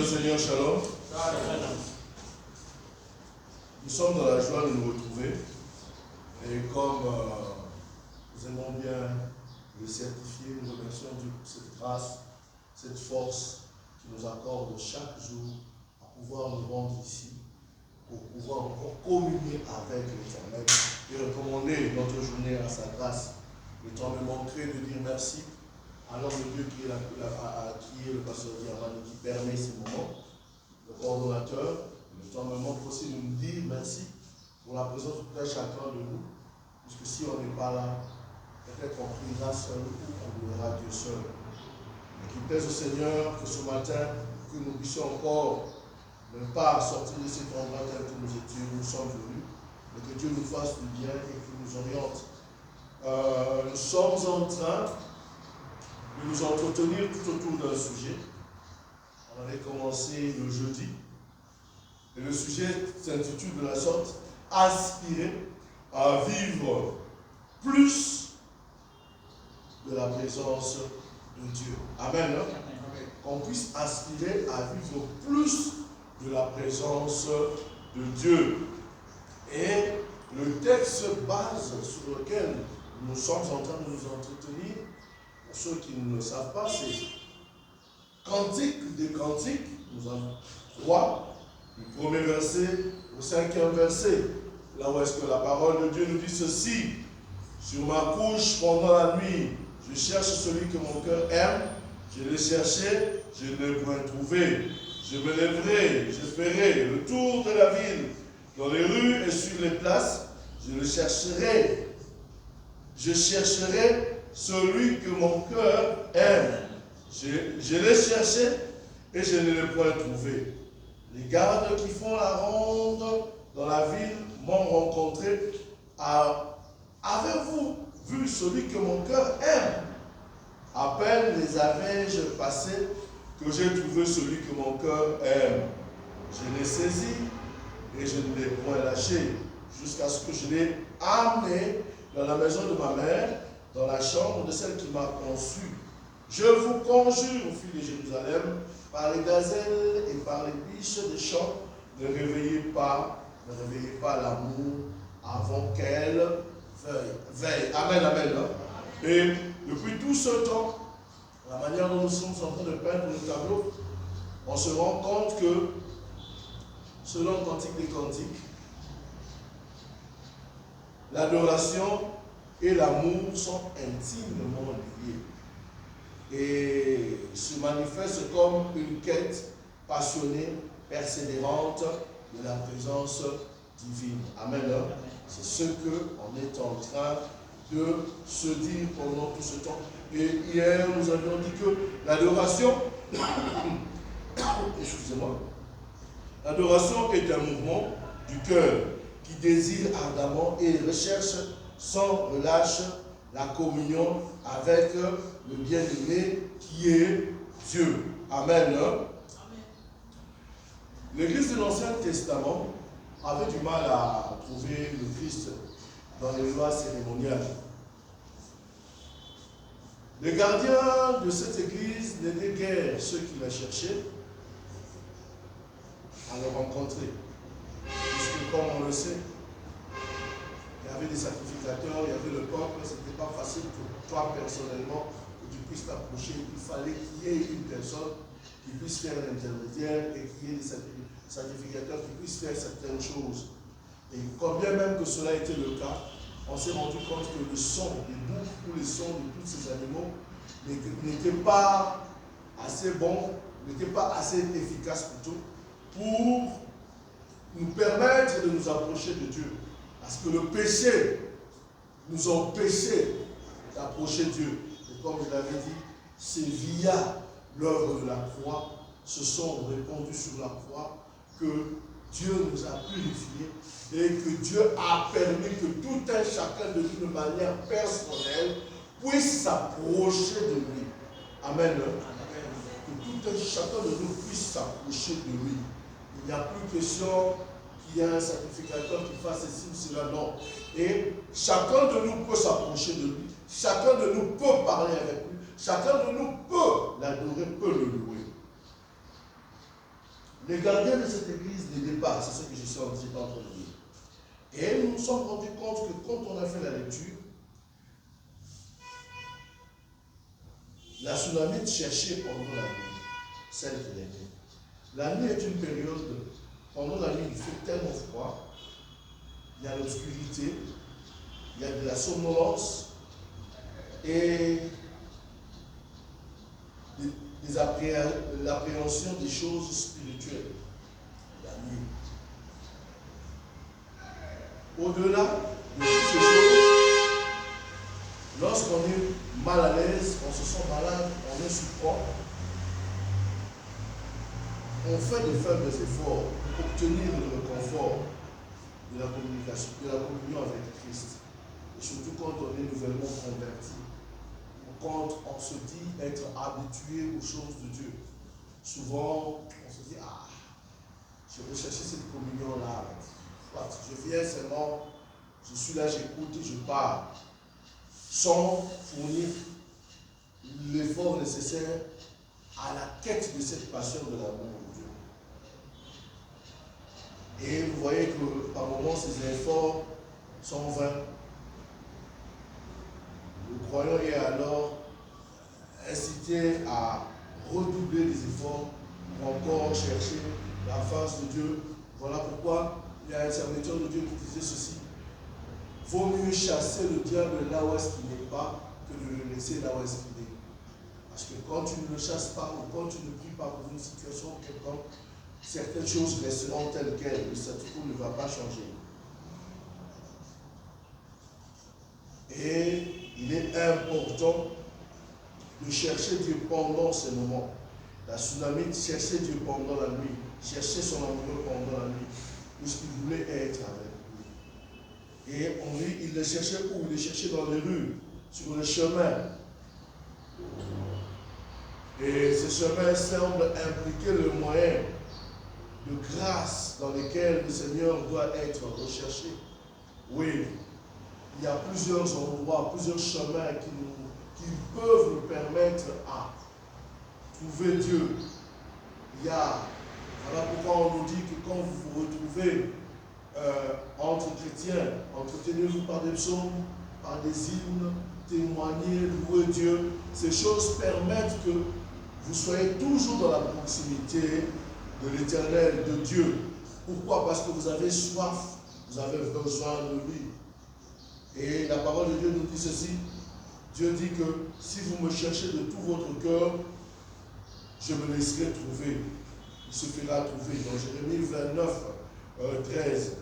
le Seigneur, shalom. Nous sommes dans la joie de nous retrouver. Et comme nous aimons bien le certifier, nous remercions Dieu pour cette grâce, cette force qui nous accorde chaque jour à pouvoir nous rendre ici, pour pouvoir encore communier avec l'Éternel et recommander notre journée à sa grâce. Le temps me manquerait de dire merci à l'homme de Dieu qui est le pasteur Diamant qui permet ces moments, le coordonnateur. Le temps me manque aussi de nous dire merci pour la présence de tout un chacun de nous, puisque si on n'est pas là, peut-être on priera seul ou on louera Dieu seul. Et qu'il plaise au Seigneur que ce matin, que nous puissions encore ne pas sortir de cet endroit tel que nous sommes venus, mais que Dieu nous fasse du bien et qu'il nous oriente. Nous sommes en train de nous entretenir tout autour d'un sujet. On avait commencé le jeudi. Et le sujet s'intitule de la sorte « Aspirer à vivre plus de la présence de Dieu ». Amen. Hein? Amen. Qu'on puisse aspirer à vivre plus de la présence de Dieu. Et le texte base sur lequel nous sommes en train de nous entretenir, pour ceux qui ne le savent pas, c'est Cantique des Cantiques. Nous avons 3, du premier verset au 5e verset, là où est-ce que la parole de Dieu nous dit ceci: sur ma couche pendant la nuit, je cherche celui que mon cœur aime, je l'ai cherché, je ne l'ai point trouvé. Je me lèverai, je ferai le tour de la ville, dans les rues et sur les places, je le chercherai. Je chercherai celui que mon cœur aime. Je l'ai cherché et je ne l'ai point trouvé. Les gardes qui font la ronde dans la ville m'ont rencontré. Avez-vous vu celui que mon cœur aime? À peine les avais-je passés que j'ai trouvé celui que mon cœur aime. Je l'ai saisi et je ne l'ai point lâché, jusqu'à ce que je l'ai amené dans la maison de ma mère, dans la chambre de celle qui m'a conçu. Je vous conjure, filles de Jérusalem, par les gazelles et par les biches des champs, ne réveillez pas l'amour avant qu'elle veille. Amen, amen. Et depuis tout ce temps, la manière dont nous sommes en train de peindre le tableau, on se rend compte que, selon le Cantique des Cantiques, l'adoration et l'amour sont intimement liés et se manifestent comme une quête passionnée, persévérante de la présence divine. Amen. C'est ce qu'on est en train de se dire pendant tout ce temps. Et hier, nous avions dit que l'adoration, excusez-moi, l'adoration est un mouvement du cœur qui désire ardemment et recherche sans relâche la communion avec le bien-aimé qui est Dieu. Amen. L'Église de l'Ancien Testament avait du mal à trouver le Christ dans les lois cérémoniales. Les gardiens de cette église n'étaient guère ceux qui la cherchaient à le rencontrer. Puisque, comme on le sait, il y avait des sacrificateurs, il y avait le peuple, ce n'était pas facile pour toi personnellement que tu puisses t'approcher. Il fallait qu'il y ait une personne qui puisse faire l'intermédiaire et qu'il y ait des sacrificateurs qui puissent faire certaines choses. Et quand bien même que cela était le cas, on s'est rendu compte que le son des boucs ou les sons de tous ces animaux n'était pas assez bon, n'était pas assez efficace plutôt, pour nous permettre de nous approcher de Dieu. Parce que le péché nous empêchait d'approcher Dieu. Et comme je l'avais dit, c'est via l'œuvre de la croix, se sont répandus sur la croix, que Dieu nous a purifiés et que Dieu a permis que tout un chacun de nous, de manière personnelle, puisse s'approcher de lui. Amen. Que tout un chacun de nous puisse s'approcher de lui. Il n'y a plus question qu'il y ait un sacrificateur qui fasse ceci ou cela, non. Et chacun de nous peut s'approcher de lui. Chacun de nous peut parler avec lui. Chacun de nous peut l'adorer, peut le louer. Les gardiens de cette église de départ, c'est ce que je suis en train de dire. Et nous nous sommes rendus compte que quand on a fait la lecture, la Sunamite cherchait pendant la nuit, celle qui l'aimait. La nuit est une période, pendant la nuit, il fait tellement froid, il y a l'obscurité, il y a de la somnolence et l'appréhension des choses spirituelles. La nuit. Au-delà de toutes ces choses, lorsqu'on est mal à l'aise, on se sent malade, on est souffrant, on fait de faibles efforts pour obtenir le confort de la communication, de la communion avec Christ. Et surtout quand on est nouvellement converti, ou quand on se dit être habitué aux choses de Dieu. Souvent, on se dit, ah, je vais chercher cette communion-là. Je viens seulement, je suis là, j'écoute et je parle, sans fournir l'effort nécessaire à la quête de cette passion de l'amour de Dieu. Et vous voyez que par moments, ces efforts sont vains. Le croyant est alors incité à redoubler des efforts pour encore chercher la face de Dieu. Voilà pourquoi il y a un serviteur de Dieu qui disait ceci: vaut mieux chasser le diable là où est-ce qu'il n'est pas que de le laisser là où est-ce qu'il est. Parce que quand tu ne le chasses pas ou quand tu ne pries pas pour une situation quelconque, certaines choses resteront telles quelles. Le statu quo ne va pas changer. Et il est important de chercher Dieu pendant ces moments. La Sunamite cherchait Dieu pendant la nuit, cherchait son amoureux pendant la nuit, puisqu'il voulait être avec lui. Et on dit, il le cherchait où? Il le cherchait dans les rues, sur le chemin. Et ce chemin semble impliquer le moyen de grâce dans lequel le Seigneur doit être recherché. Oui, il y a plusieurs endroits, plusieurs chemins qui peuvent nous permettre à trouver Dieu. Voilà pourquoi on nous dit que quand vous vous retrouvez entre chrétiens, entretenez-vous par des psaumes, par des hymnes, témoignez, louez Dieu. Ces choses permettent que vous soyez toujours dans la proximité de l'Éternel, de Dieu. Pourquoi? Parce que vous avez soif, vous avez besoin de lui. Et la parole de Dieu nous dit ceci. Dieu dit que si vous me cherchez de tout votre cœur, je me laisserai trouver. Il se fera trouver. Dans Jérémie 29, 13.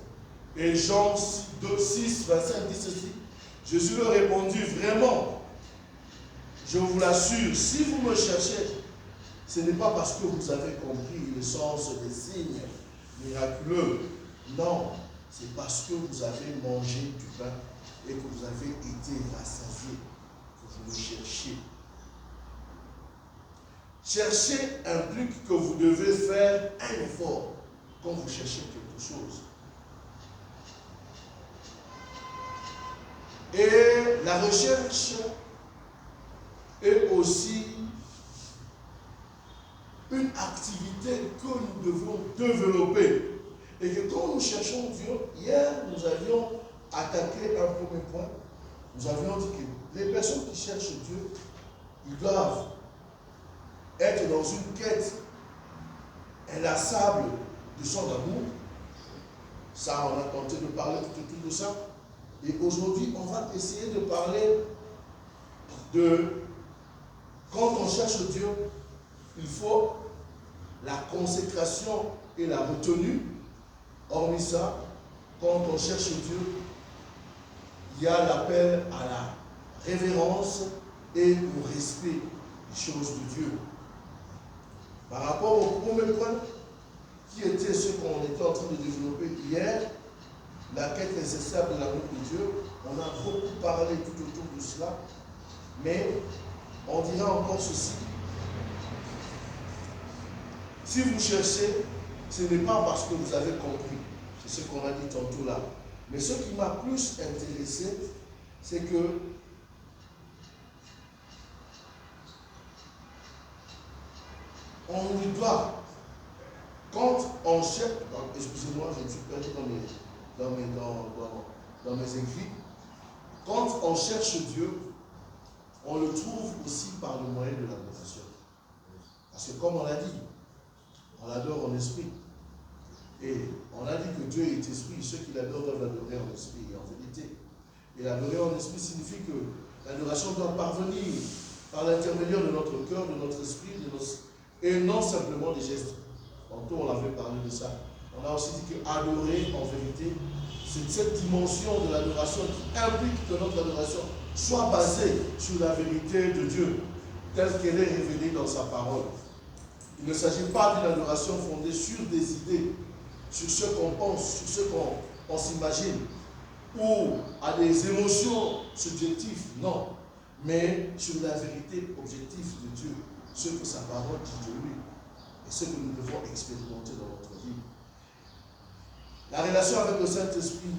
Et Jean 6, 25 dit ceci. Jésus leur répondit, vraiment, je vous l'assure, si vous me cherchez, ce n'est pas parce que vous avez compris le sens des signes miraculeux. Non, c'est parce que vous avez mangé du pain et que vous avez été rassasiés, que vous le cherchiez. Chercher implique que vous devez faire un effort quand vous cherchez quelque chose. Et la recherche est aussi une activité que nous devons développer. Et que quand nous cherchons Dieu, hier nous avions attaqué un premier point. Nous avions dit que les personnes qui cherchent Dieu, ils doivent être dans une quête inlassable de son amour. Ça, on a tenté de parler tout autour de ça. Et aujourd'hui, on va essayer de parler de quand on cherche Dieu, il faut la consécration et la retenue. Hormis ça, quand on cherche Dieu, il y a l'appel à la révérence et au respect des choses de Dieu. Par rapport au premier point, qui était ce qu'on était en train de développer hier, la quête nécessaire de l'amour de Dieu, on a beaucoup parlé tout autour de cela, mais on dira encore ceci. Si vous cherchez, ce n'est pas parce que vous avez compris, c'est ce qu'on a dit tantôt là. Mais ce qui m'a plus intéressé, c'est que on lui doit Quand on cherche, excusez-moi, je me suis perdu dans mes écrits. Quand on cherche Dieu, on le trouve aussi par le moyen de l'adoration. Parce que comme on l'a dit, on l'adore en esprit. Et on a dit que Dieu est esprit, ceux qui l'adorent doivent l'adorer en esprit et en vérité. Et l'adorer en esprit signifie que l'adoration doit parvenir par l'intermédiaire de notre cœur, de notre esprit, et non simplement des gestes. Tantôt on avait parlé de ça. On a aussi dit qu'adorer en vérité, c'est cette dimension de l'adoration qui implique que notre adoration soit basée sur la vérité de Dieu, telle qu'elle est révélée dans sa parole. Il ne s'agit pas d'une adoration fondée sur des idées, sur ce qu'on pense, sur ce qu'on s'imagine, ou à des émotions subjectives, non, mais sur la vérité objective de Dieu, ce que sa parole dit de lui, et ce que nous devons expérimenter dans notre vie. La relation avec le Saint-Esprit,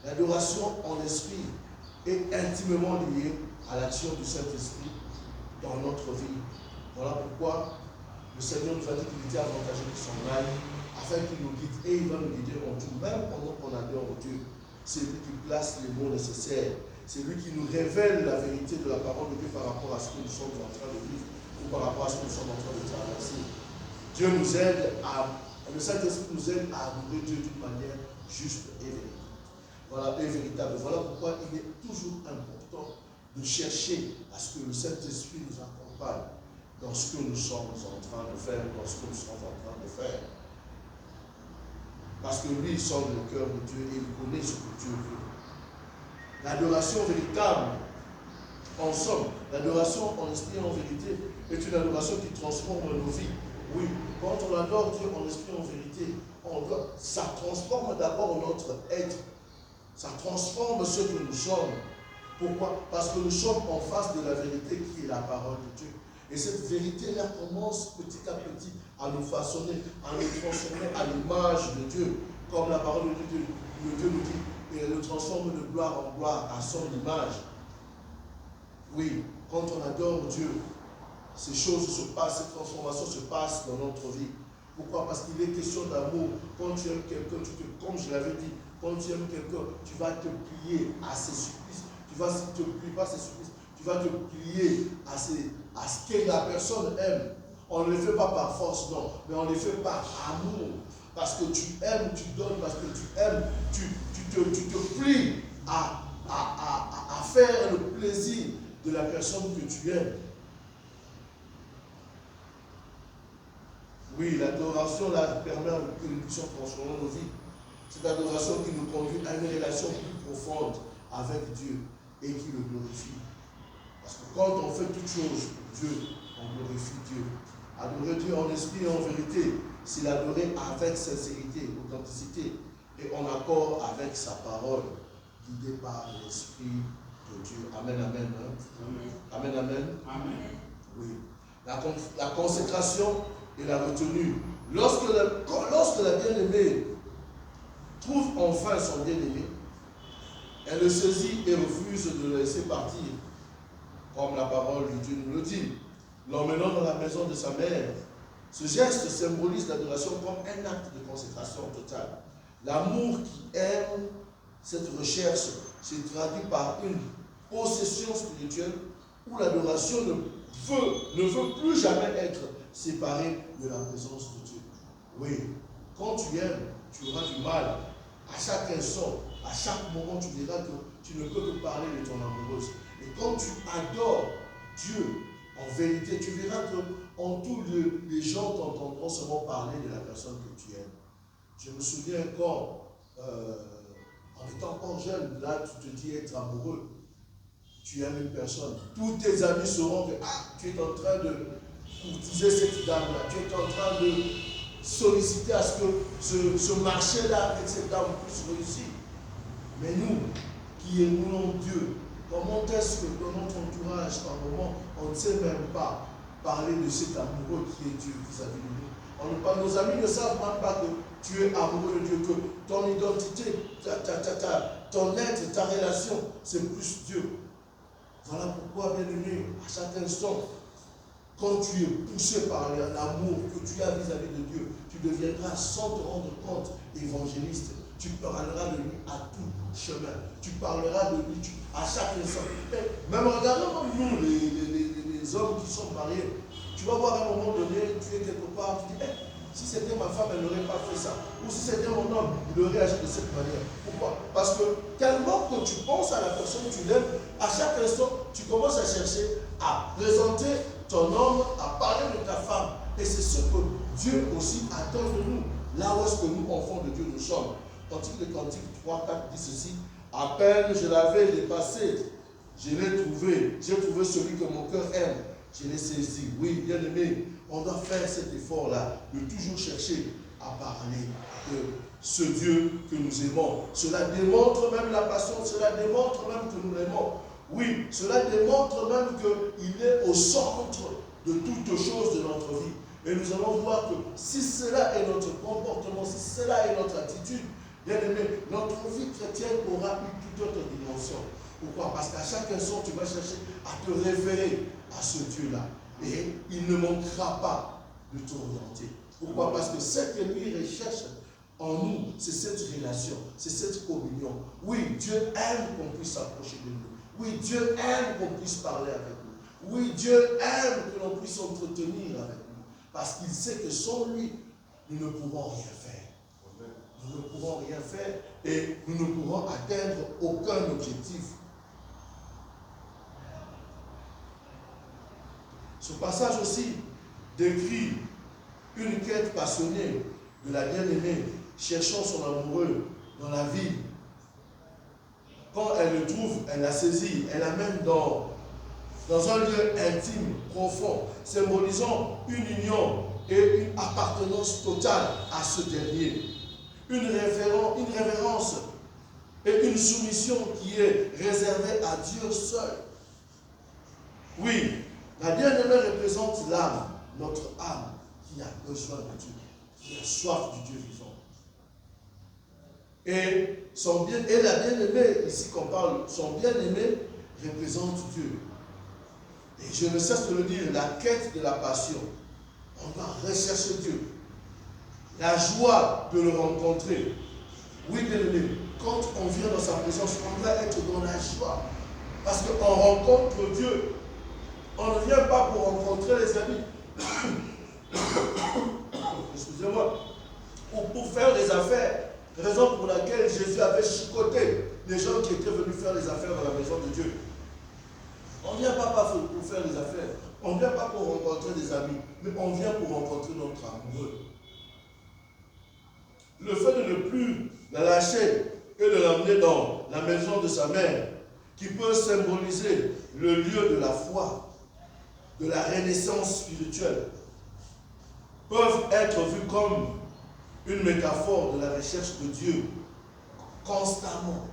l'adoration en esprit, est intimement liée à l'action du Saint-Esprit dans notre vie. Voilà pourquoi le Seigneur nous a dit qu'il était avantageux qu'il s'en aille, afin qu'il nous guide, et il va nous guider en tout, même pendant qu'on adore Dieu. C'est lui qui place les mots nécessaires. C'est lui qui nous révèle la vérité de la parole de Dieu par rapport à ce que nous sommes en train de vivre, ou par rapport à ce que nous sommes en train de traverser. Dieu nous aide le Saint-Esprit nous aide à adorer Dieu d'une manière juste et véritable. Voilà, et véritable. Voilà pourquoi il est toujours important de chercher à ce que le Saint-Esprit nous accompagne dans ce que nous sommes en train de faire, dans ce que nous sommes en train de faire. Parce que lui, il sonde le cœur de Dieu et il connaît ce que Dieu veut. L'adoration véritable, en somme, l'adoration en esprit et en vérité, est une adoration qui transforme nos vies. Oui, quand on adore Dieu en esprit et en vérité, ça transforme d'abord notre être. Ça transforme ce que nous sommes. Pourquoi? Parce que nous sommes en face de la vérité qui est la parole de Dieu. Et cette vérité-là commence petit à petit à nous façonner, à nous transformer à l'image de Dieu. Comme la parole de Dieu nous dit, et elle nous transforme de gloire en gloire à son image. Oui, quand on adore Dieu, ces choses se passent, cette transformation se passe dans notre vie. Pourquoi? Parce qu'il est question d'amour. Quand tu aimes quelqu'un, comme je l'avais dit, quand tu aimes quelqu'un, tu vas te plier à ses supplices. Tu vas te plier, pas ses supplices, tu vas te plier à ce que la personne aime. On ne le fait pas par force, non, mais on le fait par amour. Parce que tu aimes, tu donnes, parce que tu aimes, tu te plies à faire le plaisir de la personne que tu aimes. Oui, l'adoration là permet que nous puissions transformer nos vies. Cette adoration qui nous conduit à une relation plus profonde avec Dieu et qui le glorifie. Parce que quand on fait toutes choses pour Dieu, on glorifie Dieu. Adorer Dieu en esprit et en vérité, c'est l'adorer avec sincérité, authenticité et en accord avec sa parole, guidée par l'Esprit de Dieu. Amen, amen. Hein? Amen, amen. Amen. Oui. La consécration et la retenue. Lorsque la bien-aimée trouve enfin son bien-aimé, elle le saisit et refuse de le laisser partir, comme la parole de Dieu nous le dit, l'emmenant dans la maison de sa mère. Ce geste symbolise l'adoration comme un acte de consécration totale. L'amour qui aime cette recherche se traduit par une possession spirituelle où l'adoration ne veut plus jamais être séparée de la présence de Dieu. Oui, quand tu aimes, tu auras du mal. À chaque instant, à chaque moment, tu verras que tu ne peux que parler de ton amoureuse. Et quand tu adores Dieu, en vérité, tu verras qu'en tous les gens t'entendront seulement parler de la personne que tu aimes. Je me souviens quand, en étant encore jeune, là, tu te dis être amoureux. Tu aimes une personne. Tous tes amis sauront que tu es en train de courtiser cette dame-là. Tu es en train de solliciter à ce que ce marché-là avec cette dame puisse réussir. Mais nous, qui aimons Dieu, comment est-ce que dans notre entourage, par moment, on ne sait même pas parler de cet amoureux qui est Dieu vis-à-vis de nous. Nos amis ne savent même pas que tu es amoureux de Dieu, que ton identité, ton être, ta relation, c'est plus Dieu. Voilà pourquoi, bien-aimé, à chaque instant, quand tu es poussé par l'amour que tu as vis-à-vis de Dieu, tu deviendras sans te rendre compte évangéliste. Tu parleras de lui à tout chemin. Tu parleras de lui à chaque instant. Même regardons nous, les hommes qui sont mariés. Tu vas voir à un moment donné, tu es quelque part, tu dis, si c'était ma femme, elle n'aurait pas fait ça. Ou si c'était mon homme, il aurait agi de cette manière. Pourquoi? Parce que tellement que tu penses à la personne que tu l'aimes, à chaque instant, tu commences à chercher à présenter ton homme, à parler de ta femme. Et c'est ce que Dieu aussi attend de nous. Là où est-ce que nous, enfants de Dieu, nous sommes. Cantique de Cantique 3, 4 dit ceci. À peine je l'avais dépassé, je l'ai trouvé. J'ai trouvé celui que mon cœur aime. Je l'ai saisi. Oui, bien aimé, on doit faire cet effort-là, de toujours chercher à parler de ce Dieu que nous aimons. Cela démontre même la passion, cela démontre même que nous l'aimons. Oui, cela démontre même qu'il est au centre de toutes choses de notre vie. Et nous allons voir que si cela est notre comportement, si cela est notre attitude, bien aimé, notre vie chrétienne aura une toute autre dimension. Pourquoi? Parce qu'à chaque instant, tu vas chercher à te référer à ce Dieu-là. Et il ne manquera pas de t'orienter. Pourquoi? Parce que ce que lui recherche en nous, c'est cette relation, c'est cette communion. Oui, Dieu aime qu'on puisse s'approcher de nous. Oui, Dieu aime qu'on puisse parler avec nous. Oui, Dieu aime que l'on puisse entretenir avec nous. Parce qu'il sait que sans lui, nous ne pouvons rien faire. Nous ne pouvons rien faire et nous ne pourrons atteindre aucun objectif. Ce passage aussi décrit une quête passionnée de la bien-aimée cherchant son amoureux dans la vie. Quand elle le trouve, elle la saisit, elle l'amène dans un lieu intime, profond, symbolisant une union et une appartenance totale à ce dernier. Une révérence et une soumission qui est réservée à Dieu seul. Oui, la bien-aimée représente l'âme, notre âme, qui a besoin de Dieu, qui a soif du Dieu vivant. Et la bien-aimée, ici qu'on parle, son bien-aimé représente Dieu. Et je ne cesse de le dire, la quête de la passion. On doit rechercher Dieu. La joie de le rencontrer. Oui, bien-aimé, quand on vient dans sa présence, on doit être dans la joie. Parce qu'on rencontre Dieu. On ne vient pas pour rencontrer les amis. Excusez-moi. Ou pour faire des affaires. Raison pour laquelle Jésus avait chicoté les gens qui étaient venus faire les affaires dans la maison de Dieu. On ne vient pas pour faire des affaires. On ne vient pas pour rencontrer des amis. Mais on vient pour rencontrer notre amoureux. Le fait de ne plus la lâcher et de l'emmener dans la maison de sa mère, qui peut symboliser le lieu de la foi, de la renaissance spirituelle, peuvent être vus comme une métaphore de la recherche de Dieu constamment.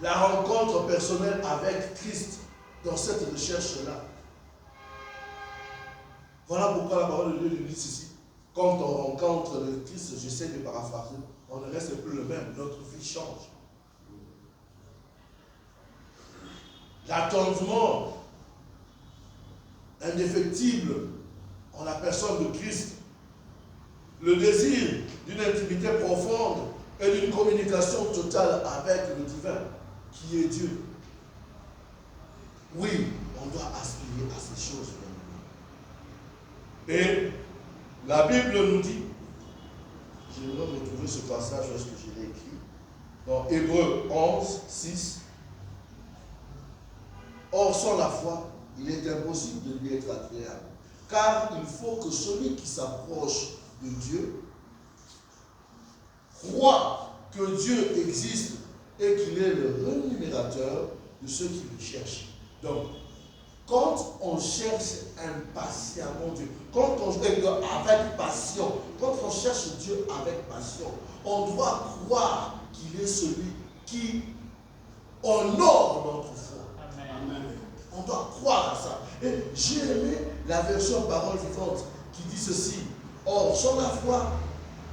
La rencontre personnelle avec Christ dans cette recherche-là. Voilà pourquoi la parole de Dieu nous dit ceci. Quand on rencontre le Christ, j'essaie de paraphraser, on ne reste plus le même, notre vie change. L'attendement indéfectible en la personne de Christ, le désir d'une intimité profonde et d'une communication totale avec le divin, qui est Dieu. Oui, on doit aspirer à ces choses. Et la Bible nous dit, je vais retrouver ce passage lorsque je l'ai écrit, dans Hébreux 11, 6. Or, sans la foi, il est impossible de lui être agréable. Car il faut que celui qui s'approche de Dieu croit que Dieu existe et qu'il est le rémunérateur de ceux qui le cherchent. Donc, quand on cherche impatiemment Dieu, quand on avec passion, quand on cherche Dieu avec passion, on doit croire qu'il est celui qui honore notre foi. Amen. On doit croire à ça. Et j'ai aimé la version parole vivante qui dit ceci. Or, sans la foi,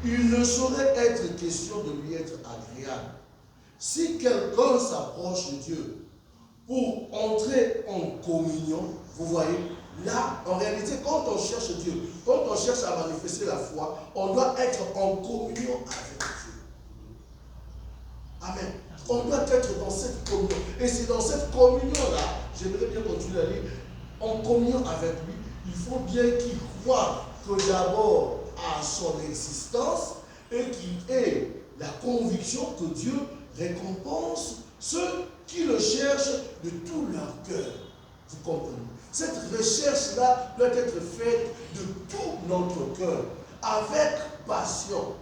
il ne saurait être question de lui être agréable. Si quelqu'un s'approche de Dieu, pour entrer en communion, vous voyez, là, en réalité, quand on cherche Dieu, quand on cherche à manifester la foi, on doit être en communion avec Dieu. Amen. On doit être dans cette communion. Et c'est dans cette communion-là, j'aimerais bien continuer à lire, en communion avec lui, il faut bien qu'il croie que d'abord à son existence et qu'il ait la conviction que Dieu récompense ceux qui le cherchent de tout leur cœur. Vous comprenez? Cette recherche-là doit être faite de tout notre cœur, avec passion.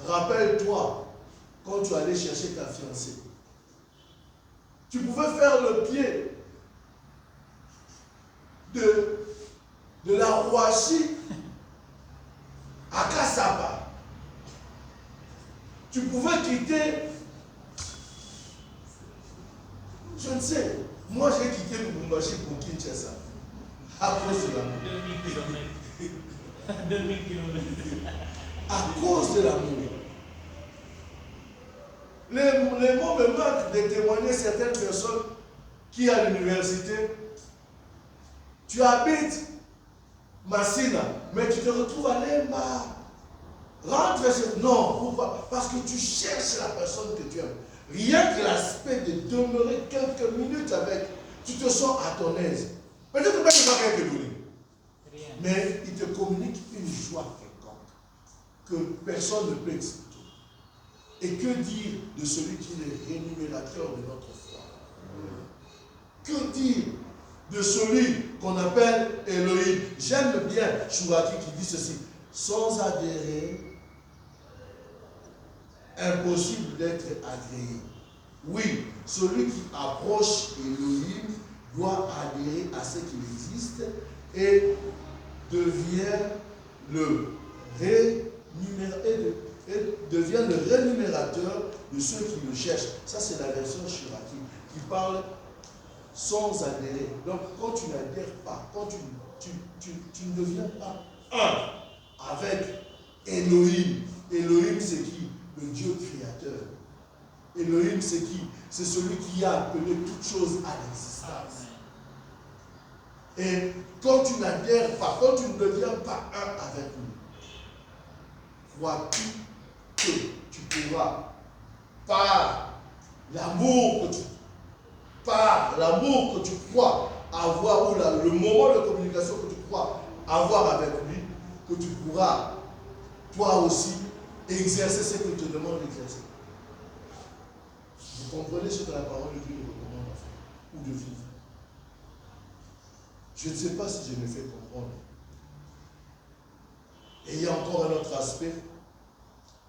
Rappelle-toi, quand tu allais chercher ta fiancée, tu pouvais faire le pied de la Rouachi à Kassapa. Tu pouvais quitter, je ne sais, moi j'ai quitté Lubumbashi pour Kinshasa à cause de l'amour. 2000 km. À cause de l'amour. Les mots me manquent de témoigner certaines personnes qui à l'université, tu habites Massina, mais tu te retrouves à Lemba. Rentre chez... Non, pourquoi? Parce que tu cherches la personne que tu aimes. Rien que l'aspect de demeurer quelques minutes avec, tu te sens à ton aise. Peut-être pas quelqu'un te donne. Mais il te communique une joie quelconque que personne ne peut expliquer. Et que dire de celui qui est le rémunérateur de notre foi? Que dire de celui qu'on appelle Elohim? J'aime bien Chouraki qui dit ceci: sans adhérer, impossible d'être agréé. Oui, celui qui approche Elohim doit adhérer à ce qui existe et devient le rémunérateur de ceux qui le cherchent. Ça, c'est la version Chouraki qui parle sans adhérer. Donc, quand tu n'adhères pas, quand tu ne deviens pas un avec Elohim. Elohim, c'est qui? Le Dieu créateur. Elohim, c'est qui? C'est celui qui a appelé toutes choses à l'existence. Et quand tu n'adhères pas, quand tu ne deviens pas un avec lui, crois-tu que tu pourras, par l'amour que tu crois avoir, ou le moment de communication que tu crois avoir avec lui, que tu pourras toi aussi exercer ce qu'il te demande d'exercer. Vous comprenez ce que la parole de Dieu nous recommande à faire ou de vivre? Je ne sais pas si je me fais comprendre. Et il y a encore un autre aspect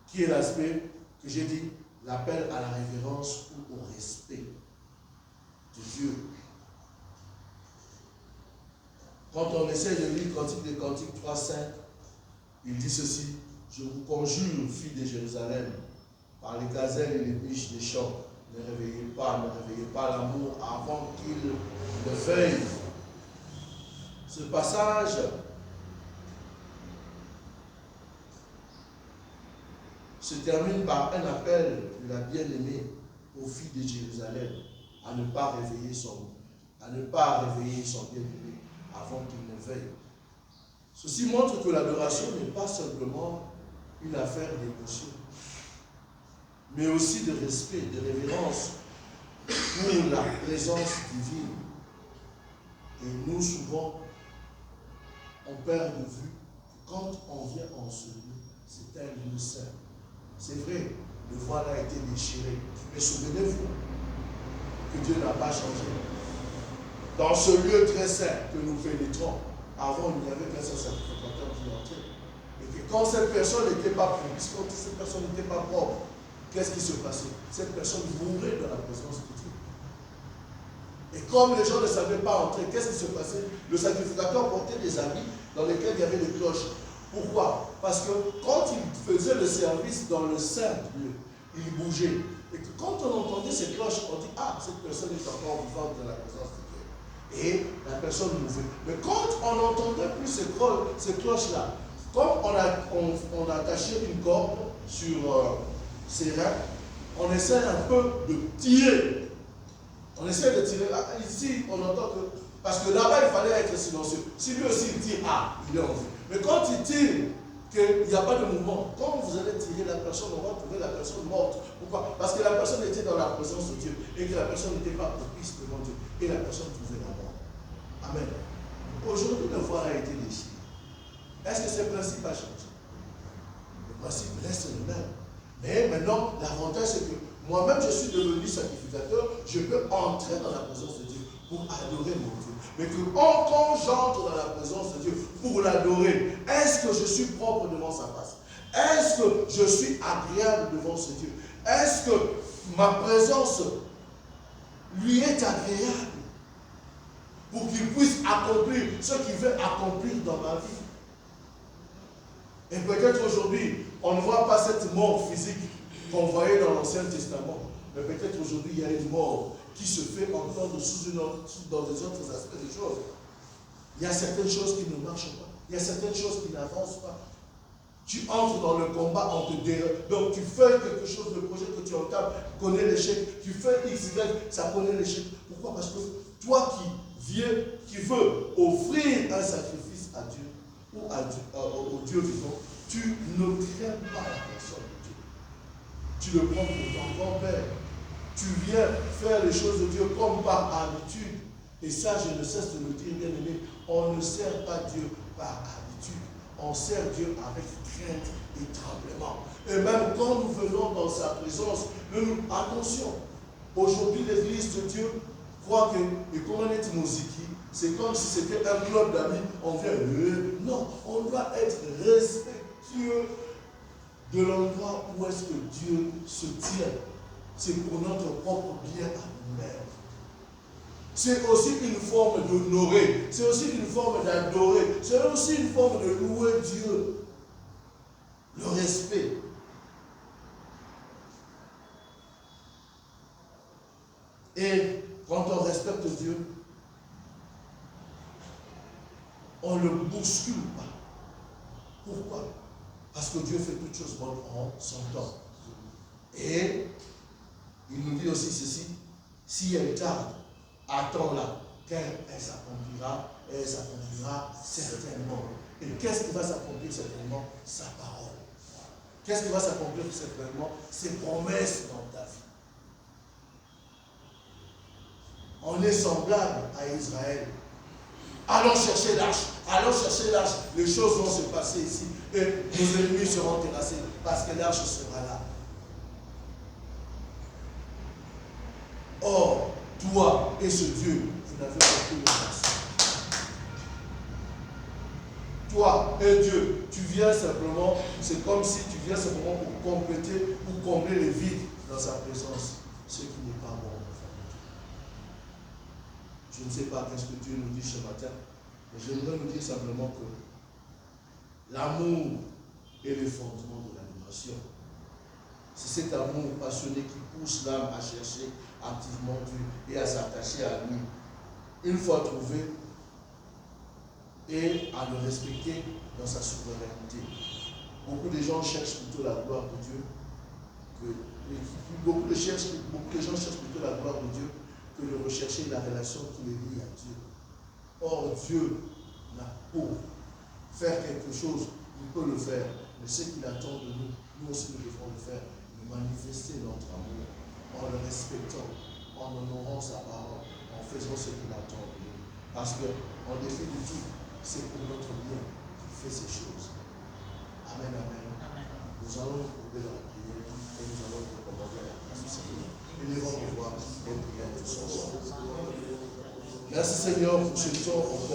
qui est l'aspect que j'ai dit, l'appel à la révérence ou au respect de Dieu. Quand on essaie de lire Cantique des Cantiques 3:5, il dit ceci: je vous conjure, filles de Jérusalem, par les gazelles et les biches des champs, ne réveillez pas l'amour avant qu'il ne veuille. Ce passage se termine par un appel de la bien-aimée aux filles de Jérusalem à ne pas réveiller son bien-aimé avant qu'il ne veuille. Ceci montre que l'adoration n'est pas simplement une affaire d'émotion, mais aussi de respect, de révérence pour la présence divine. Et nous, souvent, on perd de vue que quand on vient en ce lieu, c'est un lieu saint. C'est vrai, le voile a été déchiré, mais souvenez-vous que Dieu n'a pas changé. Dans ce lieu très saint que nous pénétrons, avant il n'y avait qu'un seul sacrificateur qui entrait. Et que quand cette personne n'était pas propice, quand cette personne n'était pas propre, qu'est-ce qui se passait? Cette personne mourait dans la présence de Dieu. Et comme les gens ne savaient pas entrer, qu'est-ce qui se passait? Le sacrificateur portait des habits dans lesquels il y avait des cloches. Pourquoi? Parce que quand il faisait le service dans le saint lieu, il bougeait. Et que quand on entendait ces cloches, on dit: ah, cette personne est encore vivante dans la présence de Dieu. Et la personne mouvait. Mais quand on n'entendait plus ces cloches-là, comme on attachait une corde sur ses reins, on essaie un peu de tirer On essaie de tirer. Ici, on entend que. Parce que là-bas, il fallait être silencieux. Si lui aussi il tire, il est en vie. Mais quand il tire, qu'il n'y a pas de mouvement, quand vous allez tirer la personne, on va trouver la personne morte. Pourquoi? Parce que la personne était dans la présence de Dieu et que la personne n'était pas propice devant Dieu. Et la personne trouvait la mort. Amen. Aujourd'hui, le voile a été déchiré. Est-ce que ce principe a changé? Le principe reste le même. Mais maintenant, l'avantage, c'est que moi-même, je suis devenu sacrificateur. Je peux entrer dans la présence de Dieu pour adorer mon Dieu. Mais que quand j'entre dans la présence de Dieu pour l'adorer, est-ce que je suis propre devant sa face? Est-ce que je suis agréable devant ce Dieu? Est-ce que ma présence lui est agréable pour qu'il puisse accomplir ce qu'il veut accomplir dans ma vie? Et peut-être aujourd'hui, on ne voit pas cette mort physique qu'on voyait dans l'Ancien Testament. Mais peut-être aujourd'hui, il y a une mort qui se fait entendre dans des autres aspects des choses. Il y a certaines choses qui ne marchent pas. Il y a certaines choses qui n'avancent pas. Tu entres dans le combat, on te dérange. Donc tu fais quelque chose, le projet que tu entames connaît l'échec. Tu fais X, Y, ça connaît l'échec. Pourquoi? Parce que toi qui veux offrir un sacrifice à Dieu, ou au Dieu vivant, tu ne crains pas la personne de Dieu. Tu le prends pour ton grand-père. Tu viens faire les choses de Dieu comme par habitude. Et ça, je ne cesse de le dire, bien aimé, on ne sert pas Dieu par habitude. On sert Dieu avec crainte et tremblement. Et même quand nous venons dans sa présence, attention, aujourd'hui l'église de Dieu croit que, et comme on est Moziki, c'est comme si c'était un club d'amis, on vient, non, on doit être respectueux de l'endroit où est-ce que Dieu se tient. C'est pour notre propre bien à nous-mêmes. C'est aussi une forme d'honorer, c'est aussi une forme d'adorer, c'est aussi une forme de louer Dieu. Le respect. Et quand on respecte Dieu, on ne le bouscule pas. Pourquoi? Parce que Dieu fait toutes choses bonnes en son temps. Et il nous dit aussi ceci, si elle tarde, attends-la, car elle s'accomplira certainement. Et qu'est-ce qui va s'accomplir certainement? Sa parole. Qu'est-ce qui va s'accomplir certainement? Ses promesses dans ta vie. On est semblable à Israël. Allons chercher l'arche. Allons chercher l'arche. Les choses vont se passer ici. Et nos ennemis seront terrassés parce que l'arche sera là. Or, toi et ce Dieu, vous n'avez aucune place. Toi et Dieu, tu viens simplement, c'est comme si tu viens simplement pour compléter, pour combler les vides dans sa présence. Ce qui n'est pas bon. Je ne sais pas qu'est-ce que Dieu nous dit ce matin, mais j'aimerais nous dire simplement que l'amour est le fondement de l'adoration. C'est cet amour passionné qui pousse l'âme à chercher activement Dieu et à s'attacher à lui. Une fois trouvé, et à le respecter dans sa souveraineté. Beaucoup de gens cherchent plutôt la gloire de Dieu. Beaucoup de gens cherchent plutôt la gloire de Dieu que de rechercher la relation qui les lie à Dieu. Or, Dieu n'a pour faire quelque chose, il peut le faire. Mais ce qu'il attend de nous, nous aussi nous devons le faire. De manifester notre amour en le respectant, en honorant sa parole, en faisant ce qu'il attend de nous. Parce qu'en défi de tout, c'est pour notre bien qu'il fait ces choses. Amen, amen. Nous allons nous trouver dans la prière et nous allons nous recommander à la grâce du Seigneur. Élevons nos voix et prions tous ensemble. Merci Seigneur pour ce temps encore.